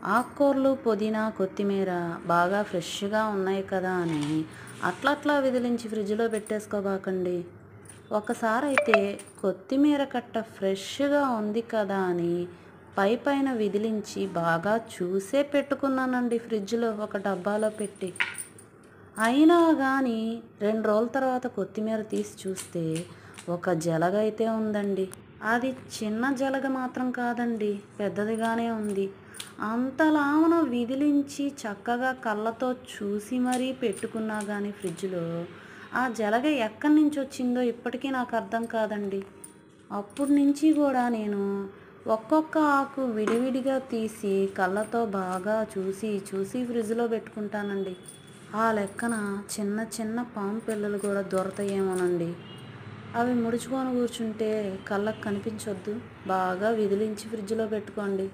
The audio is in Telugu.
ఆకుకూరలు, పుదీనా, కొత్తిమీర బాగా ఫ్రెష్‌గా ఉన్నాయి కదా అని అట్లట్లా విదిలించి ఫ్రిడ్జ్‌లో పెట్టేసుకోబాకండి. ఒకసారైతే కొత్తిమీర కట్ట ఫ్రెష్‌గా ఉంది కదా అని పైపైన విదిలించి బాగా చూసే పెట్టుకున్నానండి ఫ్రిడ్జ్‌లో ఒక డబ్బాలో పెట్టి. అయినా గానీ 2 రోజుల తర్వాత కొత్తిమీర తీసి చూస్తే ఒక జలగైతే ఉందండి. అది చిన్న జలగ మాత్రం కాదండి. పెద్దదిగానే ఉంది. అంతలావున విదిలించి చక్కగా కళ్ళతో చూసి మరీ పెట్టుకున్నా గానీ ఫ్రిడ్జ్‌లో ఆ జలగ ఎక్కడి నుంచొచ్చిందో ఇప్పటికీ నాకు అర్థం కాదండి. అప్పటి నుంచి గూడా నేను ఒక్కొక్క ఆకు విడివిడిగా తీసి కళ్ళతో బాగా చూసి చూసి ఫ్రిడ్జ్‌లో పెట్టుకుంటానండి. ఆ లెక్కన చిన్న చిన్న పాము పిల్లలు గూడా దొరతాయేమోనండి. అవి ముడుచుకొని కూర్చుంటే కళ్ళకి కనిపించొద్దు. బాగా విదిలించి ఫ్రిడ్జ్‌లో పెట్టుకోండి.